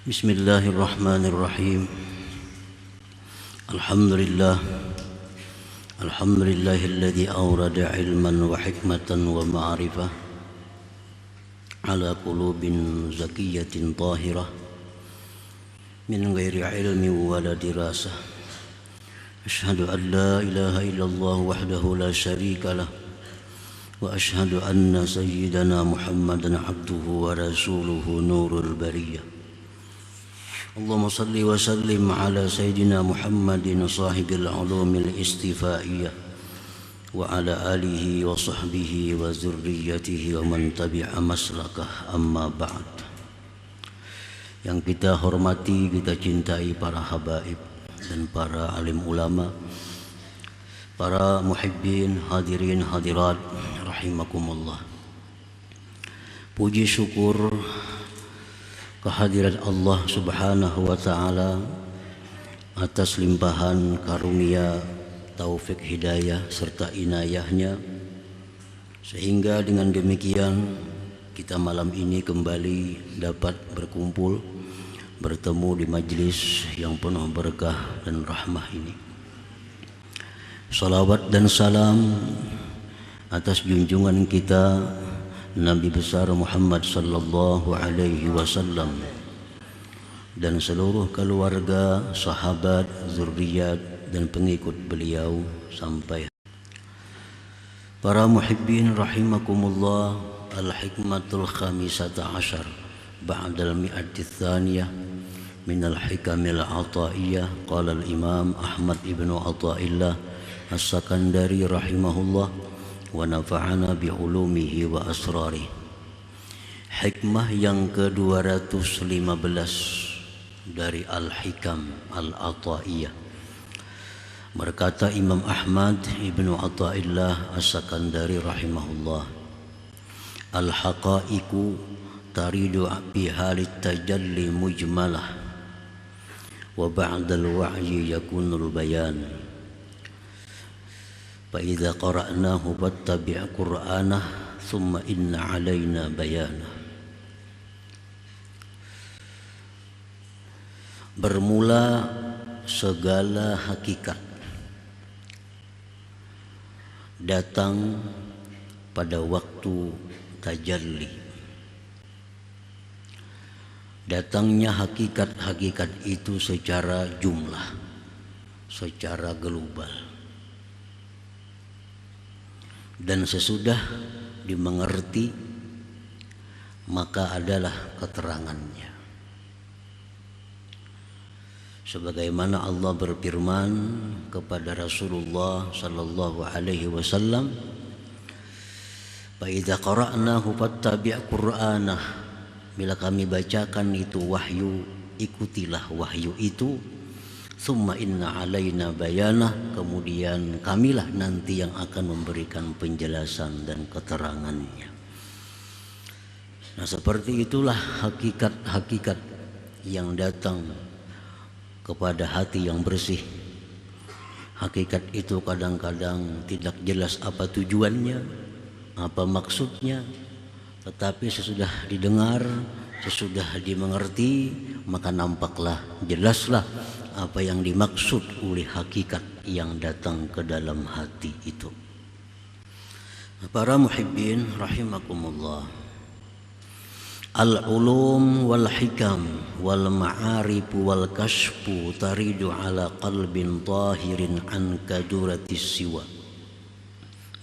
Bismillahirrahmanirrahim. Alhamdulillahilladzi awrada ilman wa hikmatan wa ma'rifah ala qulubin zakiyatin tahirah min ghairi ilmi wala dirasah. Ashhadu an la ilaha illallah wahdahu la syarika lah wa ashhadu anna sayyidana Muhammadan abduhu wa rasuluhu nurul bariyah. Allahumma salli wa sallim ala sayyidina Muhammadin sahibil ulumil istifaiyah wa ala alihi wa sahbihi wa zurriyatihi wa man tabi'a maslakah, amma ba'd. Yang kita hormati, kita cintai para habaib dan para alim ulama, para muhibbin, hadirin hadirat rahimakumullah. Puji syukur kehadirat Allah subhanahu wa ta'ala atas limpahan karunia, taufik hidayah serta inayahnya, sehingga dengan demikian kita malam ini kembali dapat berkumpul, bertemu di majlis yang penuh berkah dan rahmah ini. Salawat dan salam atas junjungan kita Nabi besar Muhammad sallallahu alaihi wasallam dan seluruh keluarga, sahabat, zuriat dan pengikut beliau sampai. Para muhibbin rahimakumullah, al-hikmatul khamisata asyar ba'dal mi'ati tsaniyah min al-hikamil ataiyah. Qala al-imam Ahmad ibnu Athaillah as-Sakandari rahimahullah wa nafa'ana bi'ulumihi wa asrarih. Hikmah yang ke-215 dari Al-Hikam Al-Ataiyah. Berkata Imam Ahmad ibnu Athaillah as-Sakandari rahimahullah, al-haqaiqu taridu bihalit tajalli mujmalah wa ba'dal wa'yi yakunul bayan. فإذا قرأناه فاتبع قرآنه ثم إن علينا بيانه. Bermula segala hakikat datang pada waktu tajalli. Datangnya hakikat-hakikat itu secara jumlah, secara global, dan sesudah dimengerti maka adalah keterangannya. Sebagaimana Allah berfirman kepada Rasulullah sallallahu alaihi wasallam, "Fa idza qara'nahu fattabi' qur'anah." Bila kami bacakan itu wahyu, ikutilah wahyu itu. Summa inna alaina bayanah, kemudian kamilah nanti yang akan memberikan penjelasan dan keterangannya. Nah, seperti itulah hakikat-hakikat yang datang kepada hati yang bersih. Hakikat itu kadang-kadang tidak jelas apa tujuannya, apa maksudnya, tetapi sesudah didengar, sesudah dimengerti, maka nampaklah, jelaslah apa yang dimaksud oleh hakikat yang datang ke dalam hati itu. Para muhibbin rahimakumullah, al-ulum wal hikam wal ma'arif wal kashfu taridu ala qalbin tahirin an kaduratis siwa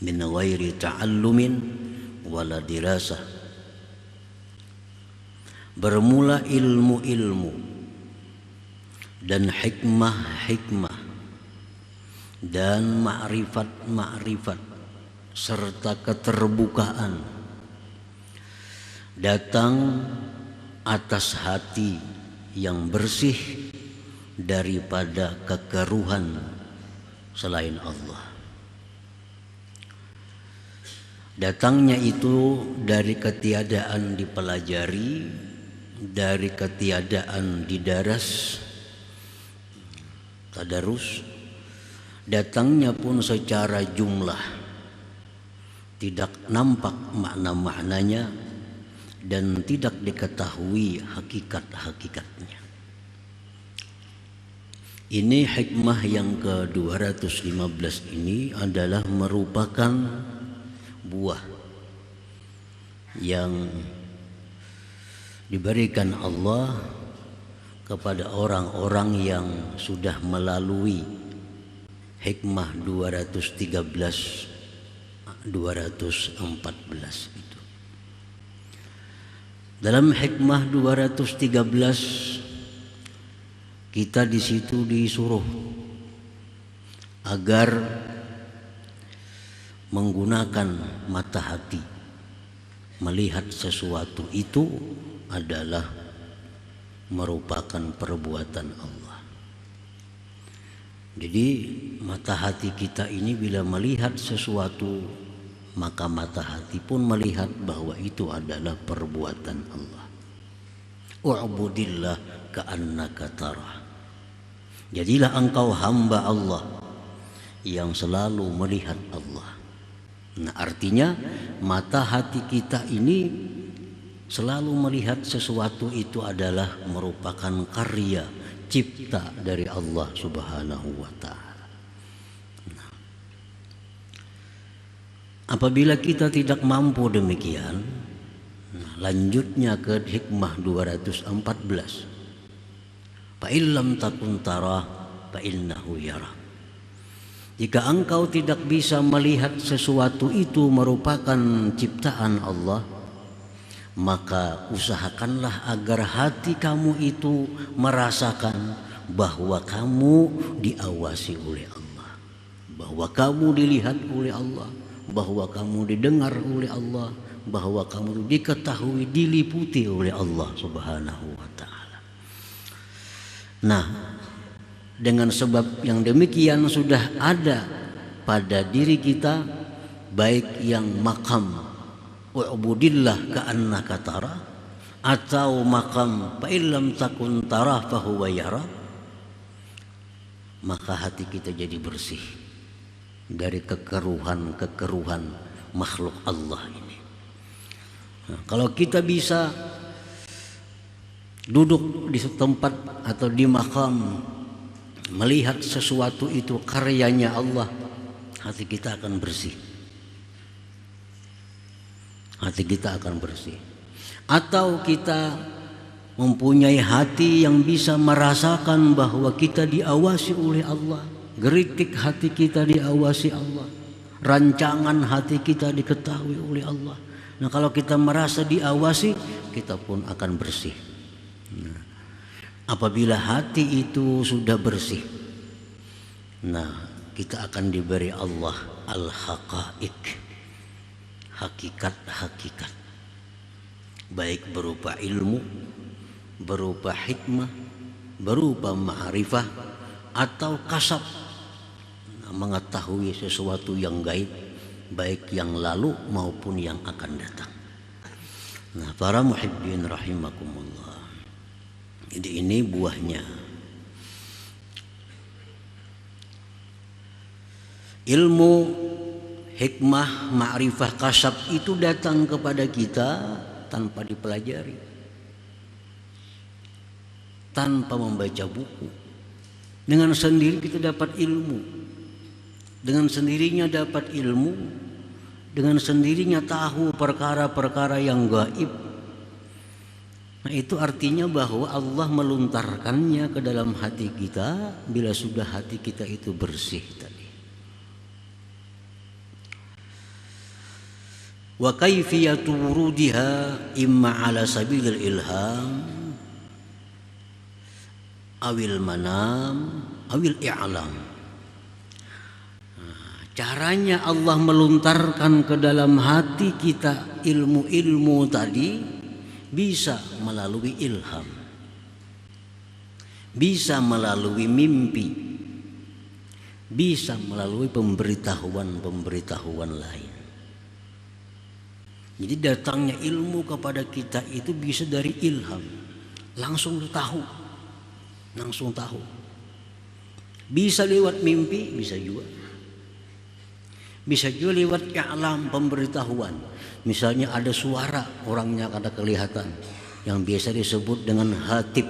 min ghairi ta'allumin wala dirasah. Bermula ilmu-ilmu dan hikmah-hikmah dan ma'rifat-ma'rifat serta keterbukaan datang atas hati yang bersih daripada kekeruhan selain Allah. Datangnya itu dari ketiadaan dipelajari, dari ketiadaan didaras, tadarus. Datangnya pun secara jumlah, tidak nampak makna-maknanya, dan tidak diketahui hakikat-hakikatnya. Ini hikmah yang ke-215 ini adalah merupakan buah yang diberikan Allah kepada orang-orang yang sudah melalui hikmah 213 214 itu. Dalam hikmah 213 kita di situ disuruh agar menggunakan mata hati, melihat sesuatu itu adalah merupakan perbuatan Allah. Jadi mata hati kita ini bila melihat sesuatu, maka mata hati pun melihat bahwa itu adalah perbuatan Allah. U'budillah ka'annaka tarah. Jadilah engkau hamba Allah yang selalu melihat Allah. Nah, artinya mata hati kita ini selalu melihat sesuatu itu adalah merupakan karya cipta dari Allah Subhanahu wa ta'ala. Nah, apabila kita tidak mampu demikian, lanjutnya ke hikmah 214. Fa illam takun tarah fa innahu yara. Jika engkau tidak bisa melihat sesuatu itu merupakan ciptaan Allah, maka usahakanlah agar hati kamu itu merasakan bahwa kamu diawasi oleh Allah, bahwa kamu dilihat oleh Allah, bahwa kamu didengar oleh Allah, bahwa kamu diketahui, diliputi oleh Allah Subhanahu wa ta'ala. Nah, dengan sebab yang demikian sudah ada pada diri kita, baik yang makam wa'budillah ka'annaka tara atau makam fa illam takun tara fa huwa yara, maka hati kita jadi bersih dari kekeruhan makhluk Allah ini. Nah, kalau kita bisa duduk di tempat atau di makam melihat sesuatu itu karyanya Allah, hati kita akan bersih. Hati kita akan bersih. Atau kita mempunyai hati yang bisa merasakan bahwa kita diawasi oleh Allah, geritik hati kita diawasi Allah, rancangan hati kita diketahui oleh Allah. Nah, kalau kita merasa diawasi, kita pun akan bersih. Nah, apabila hati itu sudah bersih, nah kita akan diberi Allah al-haqaiq, hakikat-hakikat, baik berupa ilmu, berupa hikmah, berupa ma'rifah, atau kasab, mengetahui sesuatu yang gaib, baik yang lalu maupun yang akan datang. Nah, para muhibbin rahimakumullah, jadi ini buahnya. Ilmu, hikmah, ma'rifah, kasab itu datang kepada kita tanpa dipelajari, tanpa membaca buku. Dengan sendiri kita dapat ilmu, dengan sendirinya dapat ilmu, dengan sendirinya tahu perkara-perkara yang gaib. Nah, itu artinya bahwa Allah meluntarkannya ke dalam hati kita bila sudah hati kita itu bersih tadi. Wa kaifiyatu wurudiha imma ala sabilil ilham awil manam awil i'lam. Caranya Allah meluntarkan ke dalam hati kita ilmu-ilmu tadi bisa melalui ilham, bisa melalui mimpi, bisa melalui pemberitahuan-pemberitahuan lain. Jadi datangnya ilmu kepada kita itu bisa dari ilham, langsung tahu, langsung tahu. Bisa lewat mimpi, bisa juga. Bisa juga lewat i'lam, pemberitahuan. Misalnya ada suara, orangnya kada kelihatan, yang biasa disebut dengan hatib.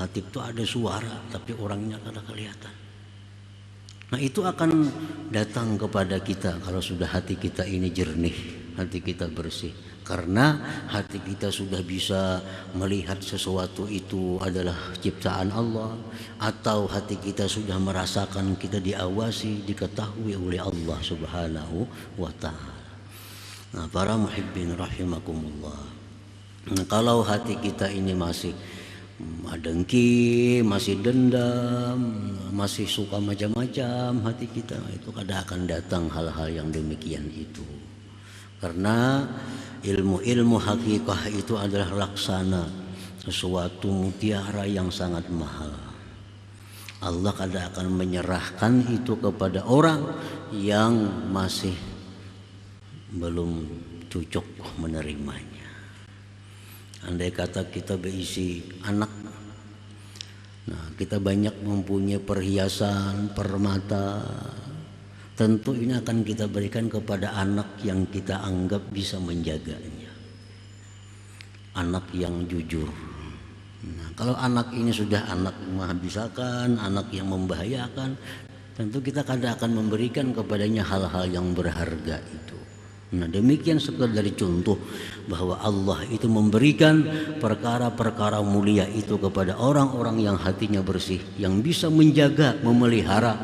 Hatib itu ada suara tapi orangnya kada kelihatan. Nah itu akan datang kepada kita kalau sudah hati kita ini jernih, hati kita bersih. Karena hati kita sudah bisa melihat sesuatu itu adalah ciptaan Allah, atau hati kita sudah merasakan kita diawasi, diketahui oleh Allah Subhanahu wa ta'ala. Nah para muhibbin rahimakumullah, nah, kalau hati kita ini masih dengki, masih dendam, masih suka macam-macam hati kita, itu kadang akan datang hal-hal yang demikian itu. Karena ilmu hakikah itu adalah laksana, sesuatu mutiara yang sangat mahal. Allah kadang akan menyerahkan itu kepada orang yang masih belum cocok menerimanya. Andai kata kita berisi anak, nah kita banyak mempunyai perhiasan, permata, tentu ini akan kita berikan kepada anak yang kita anggap bisa menjaganya, anak yang jujur. Nah, kalau anak ini sudah anak menghabiskan, anak yang membahayakan, tentu kita kadang akan memberikan kepadanya hal-hal yang berharga itu. Nah demikian sekedar contoh bahwa Allah itu memberikan perkara-perkara mulia itu kepada orang-orang yang hatinya bersih, yang bisa menjaga, memelihara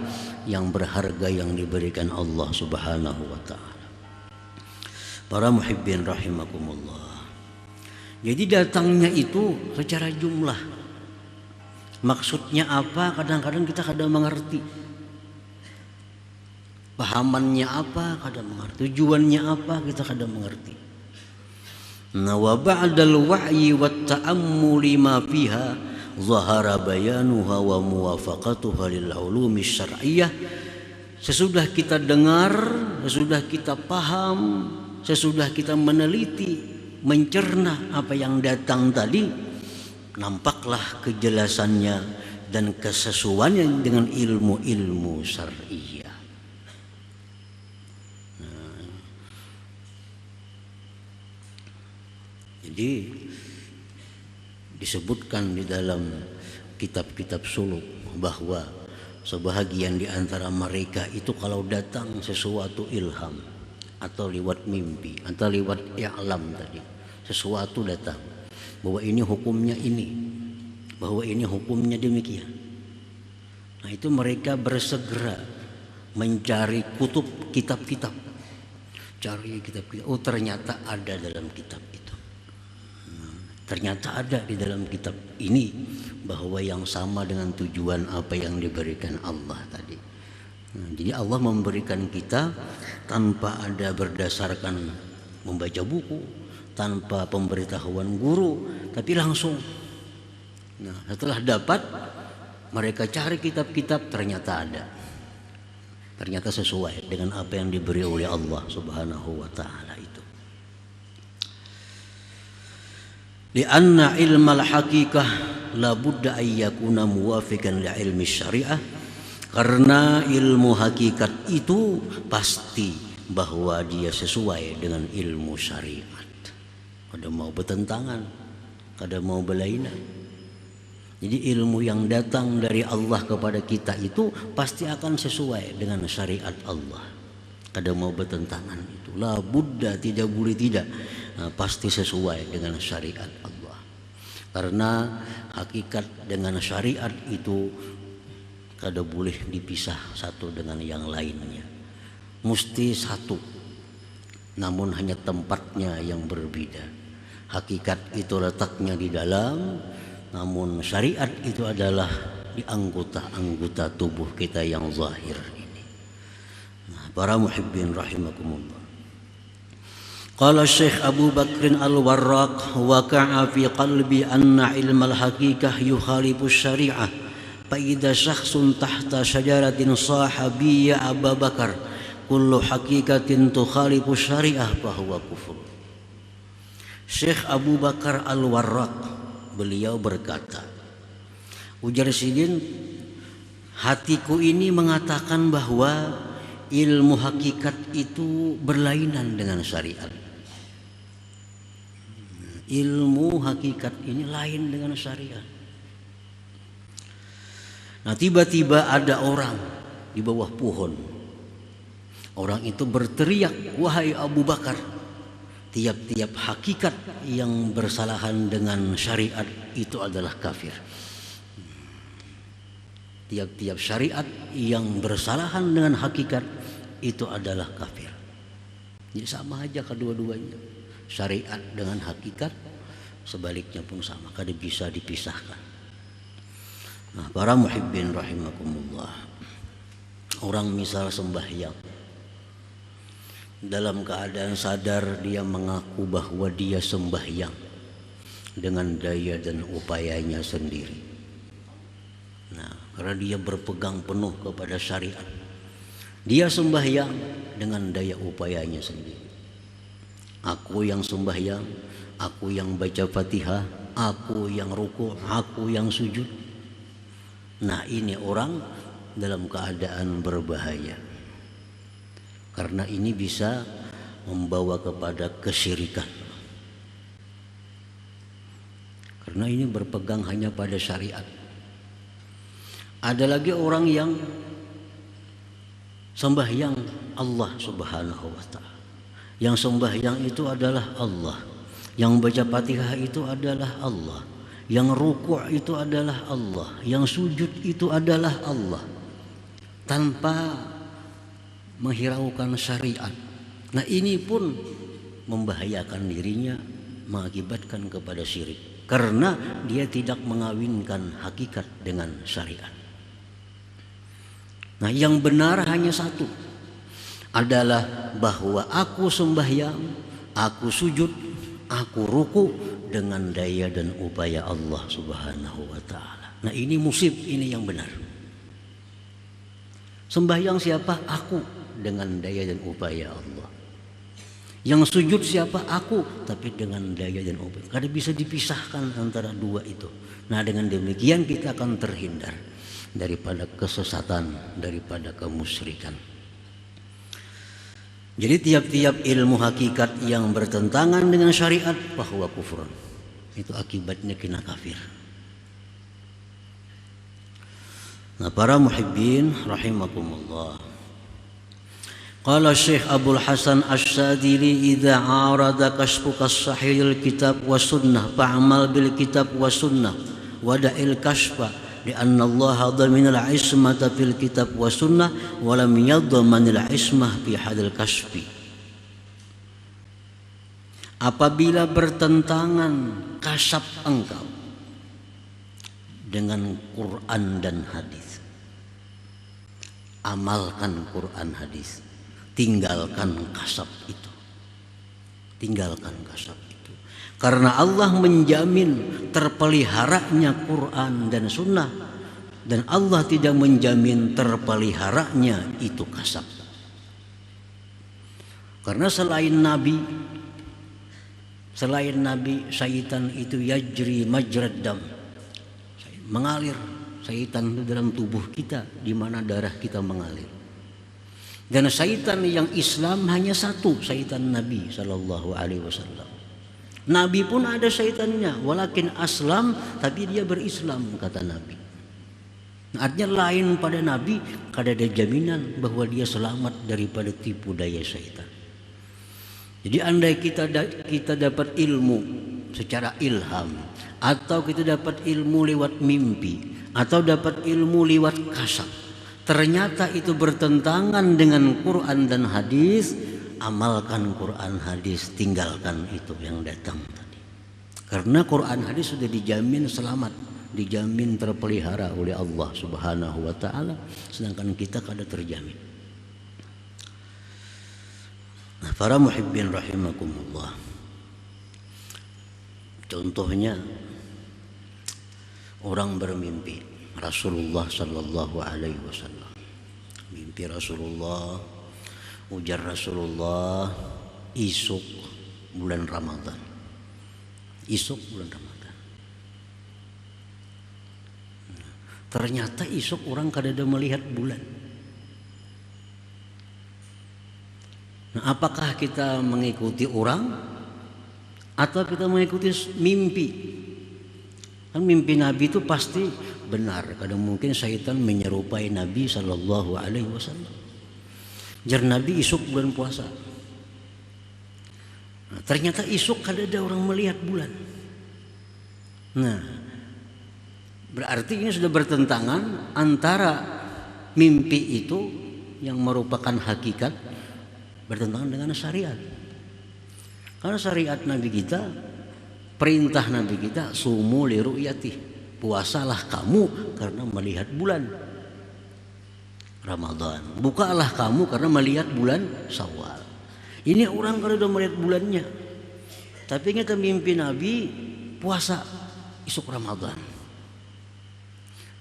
yang berharga yang diberikan Allah Subhanahu wa ta'ala. Para muhibbin rahimakumullah, jadi datangnya itu secara jumlah. Maksudnya apa? Kadang-kadang kita kadang mengerti. Pahamannya apa? Kadang mengerti. Tujuannya apa? Kita kadang mengerti. Nah wa ba'dal wa'yi wat ta'ammuli ma fiha zahara bayanuha wa muwafaqatuha lil ulumi syar'iyyah. Sesudah kita dengar, sesudah kita paham, sesudah kita meneliti, mencerna apa yang datang tadi, nampaklah kejelasannya dan kesesuaiannya dengan ilmu-ilmu syar'iyyah. Jadi disebutkan di dalam kitab-kitab suluk bahwa sebahagian di antara mereka itu kalau datang sesuatu ilham atau lewat mimpi atau lewat i'lam tadi, sesuatu datang bahwa ini hukumnya ini, bahwa ini hukumnya demikian. Nah itu mereka bersegera mencari kutub, kitab-kitab, cari kitab-kitab. Oh ternyata ada dalam kitab itu. Ternyata ada di dalam kitab ini bahwa yang sama dengan tujuan apa yang diberikan Allah tadi. Nah, jadi Allah memberikan kita tanpa ada berdasarkan membaca buku, tanpa pemberitahuan guru, tapi langsung. Nah, setelah dapat, mereka cari kitab-kitab, ternyata ada. Ternyata sesuai dengan apa yang diberi oleh Allah Subhanahu wa ta'ala itu. Lianna ilmal hakikah la budda ayyakuna muwafiqan li ilmi syariah, karena ilmu hakikat itu pasti bahwa dia sesuai dengan ilmu syariat. Kada mau bertentangan, kada mau berlainan. Jadi ilmu yang datang dari Allah kepada kita itu pasti akan sesuai dengan syariat Allah. Kada mau bertentangan itu. La budda, tidak boleh tidak. Nah, pasti sesuai dengan syariat Allah. Karena hakikat dengan syariat itu kada boleh dipisah satu dengan yang lainnya. Mesti satu. Namun hanya tempatnya yang berbeda. Hakikat itu letaknya di dalam, namun syariat itu adalah di anggota-anggota tubuh kita yang zahir ini. Nah, para muhibbin rahimakumullah. Qala Syekh Abu Bakr Al-Warraq, waqa'a fi qalbi anna ilmal haqiqah yukhalifu syari'ah. Fa idza syakhsun tahta syajaratin sahabiyya Abu Bakar, kullu haqiqatin tukhalifu syari'ah fa huwa kufur. Syekh Abu Bakar Al-Warraq beliau berkata, ujar sidin, hatiku ini mengatakan bahwa ilmu hakikat itu berlainan dengan syariat. Ilmu hakikat ini lain dengan syariat. Nah, tiba-tiba ada orang di bawah pohon. Orang itu berteriak, "Wahai Abu Bakar, tiap-tiap hakikat yang bersalahan dengan syariat itu adalah kafir. Tiap-tiap syariat yang bersalahan dengan hakikat itu adalah kafir." Jadi sama aja kedua-duanya. Syariat dengan hakikat sebaliknya pun sama, kada bisa dipisahkan. Nah, para muhibbin rahimakumullah, orang misal sembahyang dalam keadaan sadar dia mengaku bahwa dia sembahyang dengan daya dan upayanya sendiri. Nah, karena dia berpegang penuh kepada syariat, dia sembahyang dengan daya upayanya sendiri. Aku yang sembahyang, aku yang baca Fatihah, aku yang ruku', aku yang sujud. Nah, ini orang dalam keadaan berbahaya. Karena ini bisa membawa kepada kesyirikan. Karena ini berpegang hanya pada syariat. Ada lagi orang yang sembahyang Allah Subhanahu wa ta'ala. Yang sembahyang itu adalah Allah, yang baca Fatihah itu adalah Allah, yang rukuk itu adalah Allah, yang sujud itu adalah Allah, tanpa menghiraukan syariat. Nah, ini pun membahayakan dirinya, mengakibatkan kepada syirik, karena dia tidak mengawinkan hakikat dengan syariat. Nah, yang benar hanya satu, adalah bahwa aku sembahyang, aku sujud, aku ruku dengan daya dan upaya Allah Subhanahu wa ta'ala. Nah, ini musib, ini yang benar. Sembahyang siapa? Aku dengan daya dan upaya Allah. Yang sujud siapa? Aku, tapi dengan daya dan upaya. Kada bisa dipisahkan antara dua itu. Nah, dengan demikian kita akan terhindar daripada kesesatan, daripada kemusyrikan. Jadi tiap-tiap ilmu hakikat yang bertentangan dengan syariat bahwa kufur, itu akibatnya kena kafir. Nah, para muhibbin rahimakumullah, qala Syekh Abdul Hasan Asy-Syadzili, idza arada kasfuka sahihil kitab wa sunnah fa'amal bil kitab wa sunnah wada'il kasfa لأن الله ضمن العصمة في الكتاب والسنة ولم يضمن العصمة في حد الكشف. Apabila bertentangan kasab engkau dengan Quran dan hadis, amalkan Quran hadis, tinggalkan kasab itu, tinggalkan kasab itu. Karena Allah menjamin terpeliharanya Quran dan Sunnah, dan Allah tidak menjamin terpeliharanya itu kasab. Karena selain Nabi, syaitan itu yajri majrad dam, mengalir syaitan itu dalam tubuh kita, di mana darah kita mengalir. Dan syaitan yang Islam hanya satu, syaitan Nabi Sallallahu Alaihi Wasallam. Nabi pun ada syaitannya, walakin aslam, tapi dia berislam, kata Nabi. Artinya lain pada Nabi, kada ada jaminan bahwa dia selamat daripada tipu daya syaitan. Jadi andai kita dapat ilmu secara ilham, atau kita dapat ilmu lewat mimpi, atau dapat ilmu lewat kasab, ternyata itu bertentangan dengan Quran dan hadis, amalkan Quran hadis, tinggalkan itu yang datang tadi. Karena Quran hadis sudah dijamin selamat, dijamin terpelihara oleh Allah Subhanahu wa ta'ala, sedangkan kita kada terjamin. Nah, para muhibbin rahimakumullah, contohnya orang bermimpi Rasulullah Sallallahu Alaihi Wasallam, mimpi Rasulullah, ujar Rasulullah, isuk bulan Ramadan, isuk bulan Ramadan. Ternyata isuk orang kada ada melihat bulan. Nah, apakah kita mengikuti orang atau kita mengikuti mimpi? Kan mimpi Nabi itu pasti benar. Kadang mungkin syaitan menyerupai Nabi Shallallahu Alaihi Wasallam. Jar Nabi isuk bulan puasa. Nah, ternyata isuk ada orang melihat bulan. Nah, berarti ini sudah bertentangan antara mimpi itu yang merupakan hakikat bertentangan dengan syariat. Karena syariat Nabi kita, perintah Nabi kita, sumu li ru'yati, puasalah kamu karena melihat bulan Ramadan, bukalah kamu karena melihat bulan Syawal. Ini orang kalau sudah melihat bulannya, tapi ingat mimpi Nabi puasa isuk Ramadan.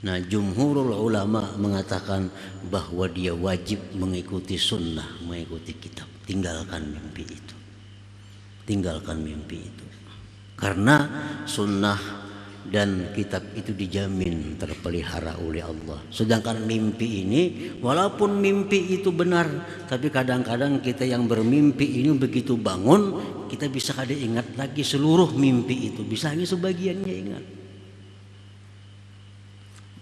Nah, jumhurul ulama mengatakan bahwa dia wajib mengikuti sunnah, mengikuti kitab. Tinggalkan mimpi itu. Tinggalkan mimpi itu. Karena sunnah dan kitab itu dijamin terpelihara oleh Allah. Sedangkan mimpi ini, walaupun mimpi itu benar, tapi kadang-kadang kita yang bermimpi ini begitu bangun, kita bisa kada ingat lagi seluruh mimpi itu. Bisa hanya sebagiannya ingat.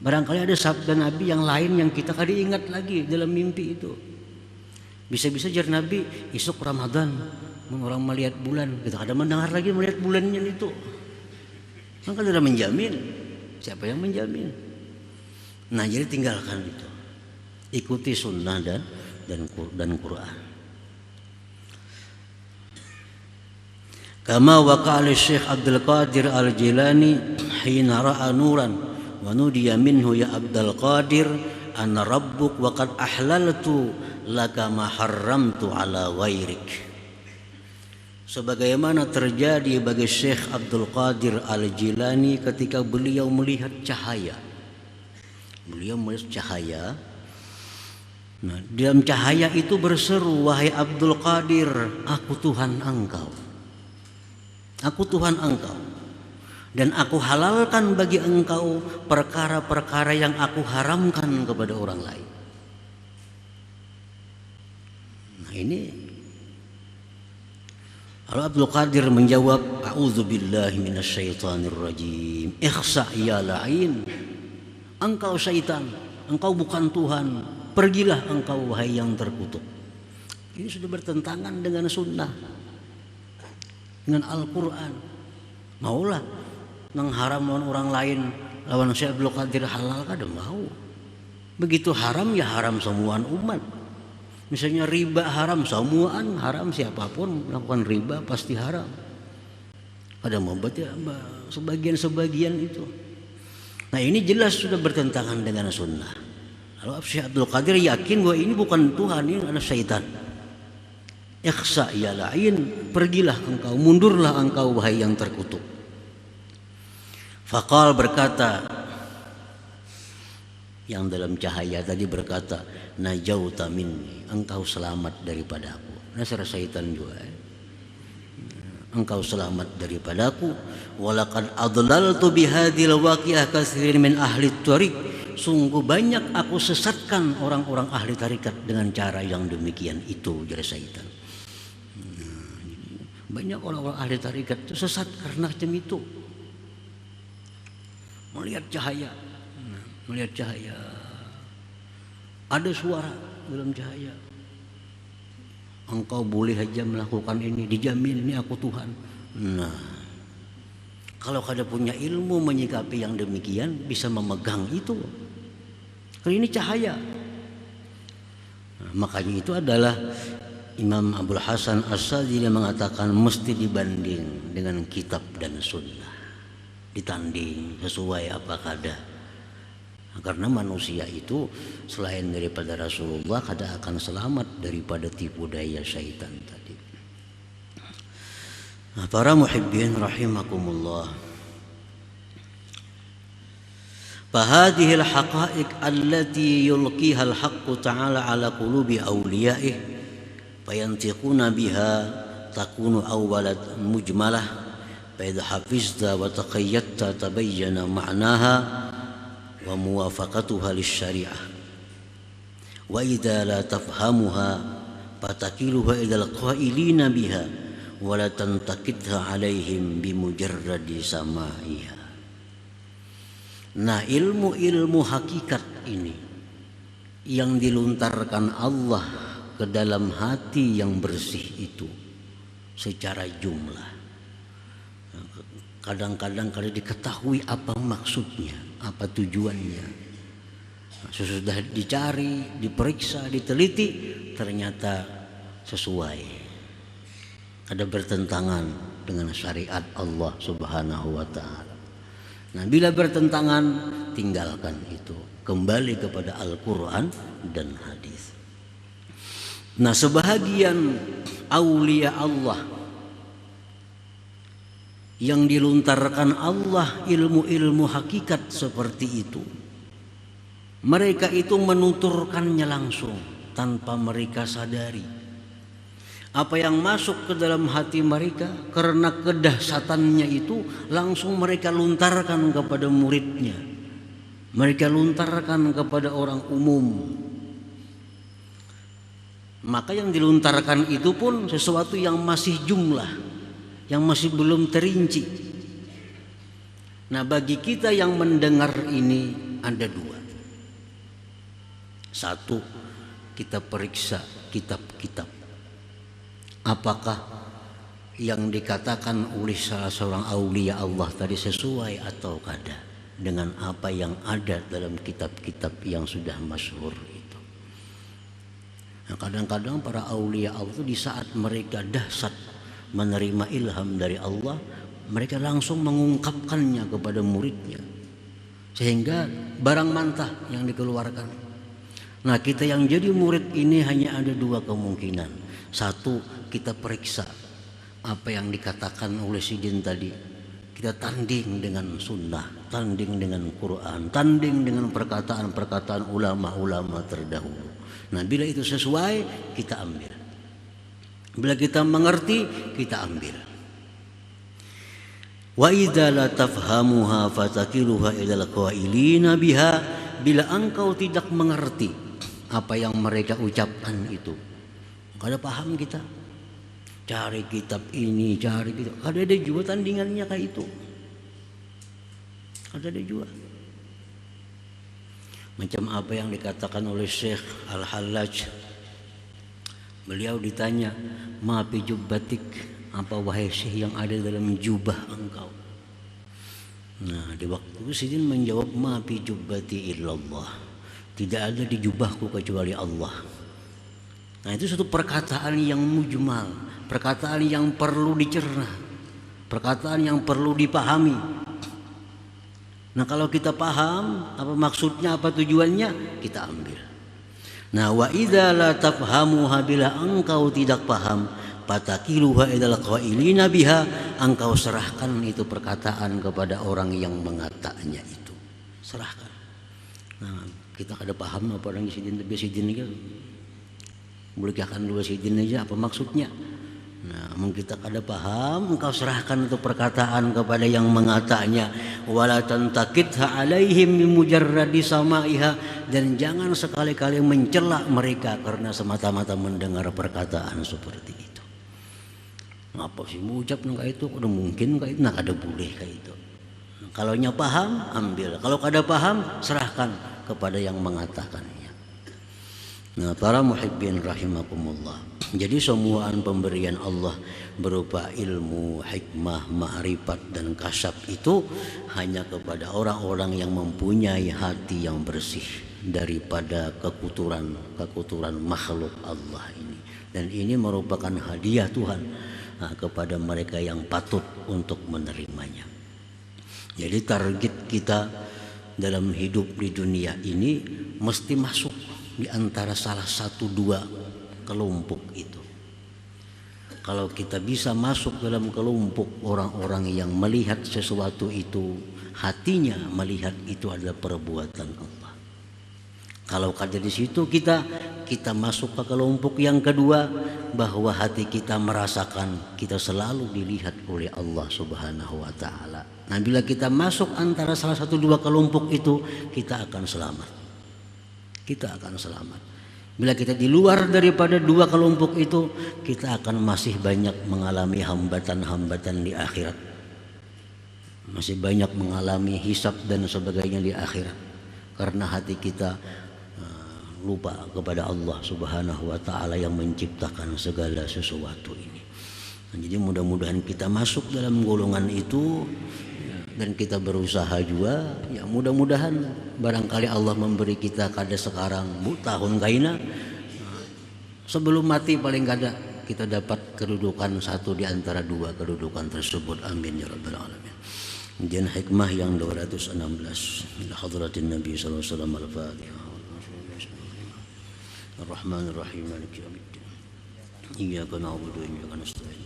Barangkali ada sabda Nabi yang lain yang kita kada ingat lagi dalam mimpi itu. Bisa-bisa jar Nabi isuk Ramadan orang melihat bulan, kita kada mendengar lagi melihat bulannya itu. Maka tidak menjamin. Siapa yang menjamin? Nah, jadi tinggalkan itu. Ikuti sunnah dan Quran. Kama waqala Syekh Abdul Qadir Al-Jilani hina ra'a nuran wa nudiya minhu ya Abdul Qadir ana rabbuk wa qad ahlaltu laka ma harramtu ala ghairik. Sebagaimana terjadi bagi Syekh Abdul Qadir Al-Jilani ketika beliau melihat cahaya. Beliau melihat cahaya. Nah, dalam cahaya itu berseru, wahai Abdul Qadir, aku Tuhan engkau. Aku Tuhan engkau. Dan aku halalkan bagi engkau perkara-perkara yang aku haramkan kepada orang lain. Nah, ini Abdul Qadir menjawab, a'udzubillahi minasyaitonir rajim. Ikhsa ya la'in. Engkau syaitan, engkau bukan Tuhan. Pergilah engkau wahai yang terkutuk. Ini sudah bertentangan dengan sunnah, dengan Al-Quran. Maulah mengharam orang lain lawan Syekh Abdul Qadir halal kada mau. Begitu haram ya haram semuaan umat. Misalnya riba haram, semuaan haram, siapapun melakukan riba pasti haram. Ada membuat ya sebagian-sebagian itu. Nah, ini jelas sudah bertentangan dengan sunnah. Lalu Syekh Abdul Qadir yakin bahwa ini bukan Tuhan, ini adalah syaitan. Ikhsa ya la'in, pergilah engkau, mundurlah engkau wahai yang terkutuk. Faqal berkata, yang dalam cahaya tadi berkata, najauta minni, engkau selamat daripada aku. Nasr syaitan juga. Engkau selamat daripadaku. Walaqad adlaltu bihadhil waqi'ah katsirin min ahli tariq. Sungguh banyak aku sesatkan orang-orang ahli tarikat dengan cara yang demikian itu, jari syaitan. Banyak orang-orang ahli tarikat itu sesat karena macam itu. Melihat cahaya. Melihat cahaya, ada suara dalam cahaya. Engkau boleh saja melakukan ini, dijamin ini aku Tuhan. Nah, kalau kada punya ilmu menyikapi yang demikian, bisa memegang itu. Karena ini cahaya. Nah, makanya itu adalah Imam Abul Hasan As-Sadzili mengatakan mesti dibanding dengan kitab dan sunnah, ditanding sesuai apa kada. Karena manusia itu selain daripada Rasulullah kada akan selamat daripada tipu daya syaitan tadi. Nah, para muhibbin rahimakumullah. Fahadhil haqa'iq allati yulqiha al-haqqu ta'ala ala qulubi awliya'ih fayantiquna biha takunu awwalat mujmalah fa idza hafizta wa taqayyadta tabayyana ma'naha wa muwafaqatuha lisyari'ah wa idza la tafhamuha fatakiluha idal qailina biha wa la tantakidha alaihim bimujarradi samaiha. Nah, ilmu-ilmu hakikat ini yang dilontarkan Allah ke dalam hati yang bersih itu secara jumlah. Kadang-kadang kalau diketahui apa maksudnya, apa tujuannya, sesudah dicari, diperiksa, diteliti, ternyata sesuai. Ada bertentangan dengan syariat Allah Subhanahu wa ta'ala. Nah, bila bertentangan, tinggalkan itu. Kembali kepada Al-Quran dan hadis. Nah, sebahagian aulia Allah yang dilontarkan Allah ilmu-ilmu hakikat seperti itu, mereka itu menuturkannya langsung tanpa mereka sadari. Apa yang masuk ke dalam hati mereka karena kedahsyatannya itu langsung mereka lontarkan kepada muridnya, mereka lontarkan kepada orang umum. Maka yang dilontarkan itu pun sesuatu yang masih jumlah, yang masih belum terinci. Nah, bagi kita yang mendengar ini ada dua. Satu, kita periksa kitab-kitab. Apakah yang dikatakan oleh salah seorang aulia Allah tadi sesuai atau kada dengan apa yang ada dalam kitab-kitab yang sudah masyhur itu. Nah, kadang-kadang para aulia Allah itu di saat mereka dahsyat menerima ilham dari Allah, mereka langsung mengungkapkannya kepada muridnya, sehingga barang mantah yang dikeluarkan. Nah, kita yang jadi murid ini hanya ada dua kemungkinan. Satu, kita periksa apa yang dikatakan oleh Sidin tadi, kita tanding dengan sunnah, tanding dengan Quran, tanding dengan perkataan-perkataan ulama-ulama terdahulu. Nah, bila itu sesuai, kita ambil. Bila kita mengerti, kita ambil. Wa idza la tafhamuha fatakiluha ilal qailina biha. Bila engkau tidak mengerti apa yang mereka ucapkan itu, kada paham kita, cari kitab ini, cari kitab, kada ada juga tandingannya kayak itu, kada ada juga. Macam apa yang dikatakan oleh Syekh Al-Hallaj. Beliau ditanya, ma fi jubbatik, apa wahai Syekh yang ada dalam jubah engkau? Nah, di waktu itu Sidin menjawab, ma fi jubbati illallah, tidak ada di jubahku kecuali Allah. Nah, itu satu perkataan yang mujmal, perkataan yang perlu dicerna, perkataan yang perlu dipahami. Nah, kalau kita paham apa maksudnya, apa tujuannya, kita ambil. Nah, wa idza la tafhamuha, bila engkau tidak paham, fatakiluha ilal qailina biha, engkau serahkan itu perkataan kepada orang yang mengatakannya itu. Serahkan. Nah, kita kada paham apa orang Sidin itu. Bolehkan dua Sidin aja apa maksudnya. Nah, kita kada paham, engkau serahkan itu perkataan kepada yang mengatanya. Wala tantakidha alaihim bimujarradi samaiha, dan jangan sekali-kali mencela mereka karena semata-mata mendengar perkataan seperti itu. Apa sih mengucap nang itu? Udah mungkin kayak itu, nah kada boleh kayak itu. Kalau nya paham, ambil. Kalau kada paham, serahkan kepada yang mengatakannya. Nah, para muhibbin rahimakumullah. Jadi semua pemberian Allah berupa ilmu, hikmah, ma'rifat dan kasab itu hanya kepada orang-orang yang mempunyai hati yang bersih daripada kekuturan makhluk Allah ini. Dan ini merupakan hadiah Tuhan kepada mereka yang patut untuk menerimanya. Jadi target kita dalam hidup di dunia ini mesti masuk di antara salah satu dua kelompok itu. Kalau kita bisa masuk dalam kelompok orang-orang yang melihat sesuatu itu, hatinya melihat itu adalah perbuatan Allah. Kalau kada di situ kita masuk ke kelompok yang kedua, bahwa hati kita merasakan kita selalu dilihat oleh Allah Subhanahu wa taala. Nah, bila kita masuk antara salah satu dua kelompok itu, kita akan selamat. Kita akan selamat. Bila kita di luar daripada dua kelompok itu, kita akan masih banyak mengalami hambatan-hambatan di akhirat. Masih banyak mengalami hisab dan sebagainya di akhirat. Karena hati kita lupa kepada Allah Subhanahu wa taala yang menciptakan segala sesuatu ini. Nah, jadi mudah-mudahan kita masuk dalam golongan itu dan kita berusaha juga, ya mudah-mudahan barangkali Allah memberi kita kada sekarang tahun kaina, sebelum mati paling kada kita dapat kedudukan satu di antara dua kedudukan tersebut. Amin ya rabbal alamin. Kemudian hikmah yang 216 ila hadratin Nabi sallallahu alaihi wasallam. Al-Fatihah. Ar-Rahmanir Rahim Maliki Yaumiddin. Iyyaka na'budu wa iyyaka nasta'in.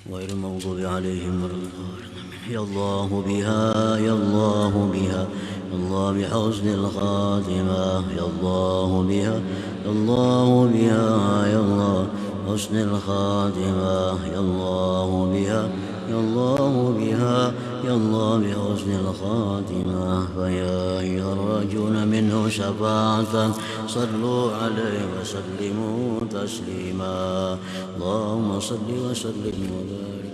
غير المغضوب عليهم ولا الضالين. يا الله بها يا الله بها يا الله بحسن الخاتمة يا الله بها يا الله بها يا الله حسن الخاتمة يا الله بها يا الله بها يا الله بحسن الخاتمة فيا أيها الراجون منه شفاعة صلوا عليه وسلموا تسليما اللهم صل وسلم وبارك